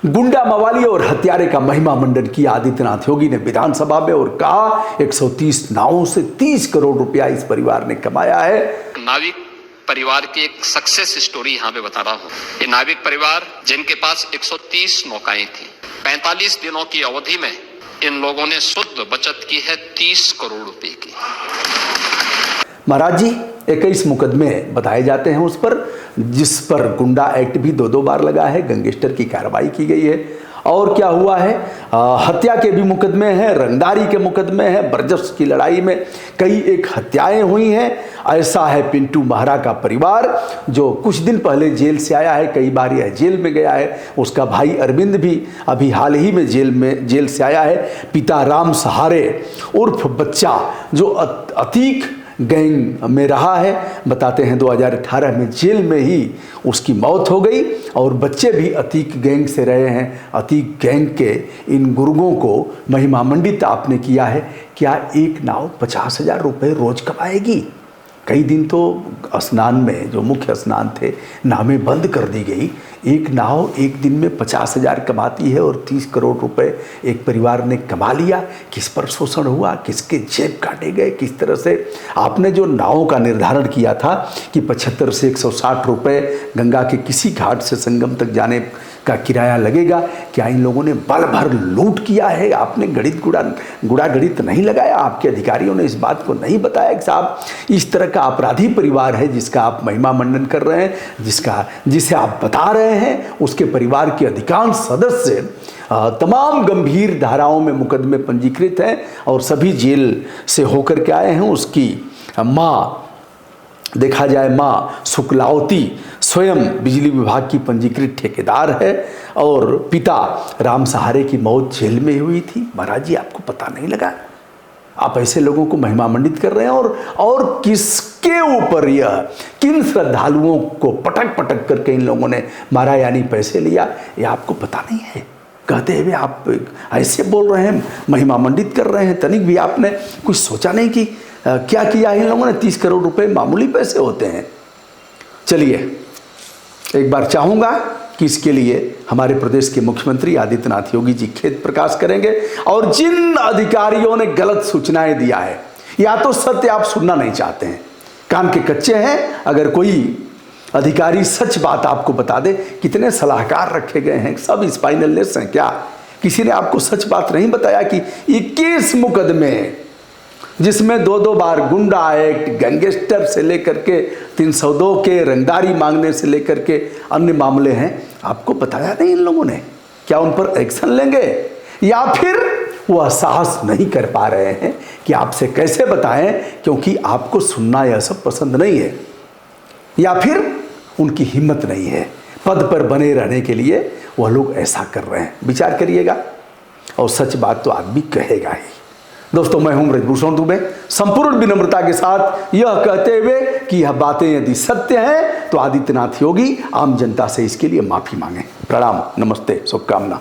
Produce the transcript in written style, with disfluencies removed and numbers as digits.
गुंडा मवाली और हत्यारे का महिमा मंडन किया आदित्यनाथ योगी ने विधानसभा में और कहा 130 नावों से 30 करोड़ रुपया इस परिवार ने कमाया है। नाविक परिवार की एक सक्सेस स्टोरी यहाँ पे बता रहा हूँ। ये नाविक परिवार जिनके पास 130 नौकाएं थी, 45 दिनों की अवधि में इन लोगों ने शुद्ध बचत की है 30 करोड़ रुपए की। महाराज जी 21 मुकदमे बताए जाते हैं उस पर, जिस पर गुंडा एक्ट भी दो बार लगा है, गैंगस्टर की कार्रवाई की गई है। और क्या हुआ है, हत्या के भी मुकदमे हैं, रंगदारी के मुकदमे हैं, बरजस की लड़ाई में कई एक हत्याएं हुई हैं। ऐसा है पिंटू महरा का परिवार जो कुछ दिन पहले जेल से आया है, कई बार यह जेल में गया है। उसका भाई अरविंद भी अभी हाल ही में जेल से आया है। पिता राम सहारे उर्फ बच्चा जो अतीक गैंग में रहा है, बताते हैं 2018 में जेल में ही उसकी मौत हो गई। और बच्चे भी अतीक गैंग से रहे हैं। अतीक गैंग के इन गुर्गों को महिमा मंडित आपने किया है। क्या एक नाव 50,000 रुपये रोज कमाएगी? कई दिन तो स्नान में, जो मुख्य स्नान थे, नावें बंद कर दी गई। एक नाव एक दिन में 50,000 कमाती है और 30 करोड़ रुपए एक परिवार ने कमा लिया। किस पर शोषण हुआ, किसके जेब काटे गए, किस तरह से? आपने जो नावों का निर्धारण किया था कि 75 से 160 रुपए गंगा के किसी घाट से संगम तक जाने का किराया लगेगा, क्या इन लोगों ने बल भर लूट किया है? आपने गुड़ा गणित नहीं लगाया? आपके अधिकारियों ने इस बात को नहीं बताया कि साहब इस तरह का अपराधी परिवार है जिसका आप महिमा मंडन कर रहे हैं, जिसे आप बता रहे हैं, उसके परिवार के अधिकांश सदस्य तमाम गंभीर धाराओं में मुकदमे पंजीकृत हैं और सभी जेल से होकर के आए हैं। उसकी माँ, देखा जाए माँ शुक्लावती स्वयं बिजली विभाग की पंजीकृत ठेकेदार है और पिता राम सहारे की मौत जेल में हुई थी। महाराज जी आपको पता नहीं लगा? आप ऐसे लोगों को महिमा मंडित कर रहे हैं और किसके ऊपर, यह किन श्रद्धालुओं को पटक पटक करके इन लोगों ने मारा यानी पैसे लिया, यह आपको पता नहीं है? कहते हुए आप ऐसे बोल रहे हैं, महिमा मंडित कर रहे हैं। तनिक भी आपने कुछ सोचा नहीं कि क्या किया इन लोगों ने? 30 करोड़ रुपए मामूली पैसे होते हैं। चलिए, एक बार चाहूंगा कि इसके लिए हमारे प्रदेश के मुख्यमंत्री आदित्यनाथ योगी जी खेद प्रकाश करेंगे और जिन अधिकारियों ने गलत सूचनाएं दिया है, या तो सत्य आप सुनना नहीं चाहते हैं, कान के कच्चे हैं, अगर कोई अधिकारी सच बात आपको बता दे। कितने सलाहकार रखे गए हैं, सब स्पाइनललेस हैं क्या? किसी ने आपको सच बात नहीं बताया कि 21 मुकदमे जिसमें दो बार गुंडा एक्ट, गैंगस्टर से लेकर के 302 के रंगदारी मांगने से लेकर के अन्य मामले हैं, आपको बताया नहीं इन लोगों ने? क्या उन पर एक्शन लेंगे, या फिर वह साहस नहीं कर पा रहे हैं कि आपसे कैसे बताएं, क्योंकि आपको सुनना यह सब पसंद नहीं है, या फिर उनकी हिम्मत नहीं है? पद पर बने रहने के लिए वह लोग ऐसा कर रहे हैं। विचार करिएगा, और सच बात तो आदमी कहेगा ही। दोस्तों, मैं हूं ब्रजभूषण दुबे, संपूर्ण विनम्रता के साथ यह कहते हुए कि यह बातें यदि सत्य हैं तो आदित्यनाथ योगी आम जनता से इसके लिए माफी मांगे। प्रणाम, नमस्ते, शुभकामना।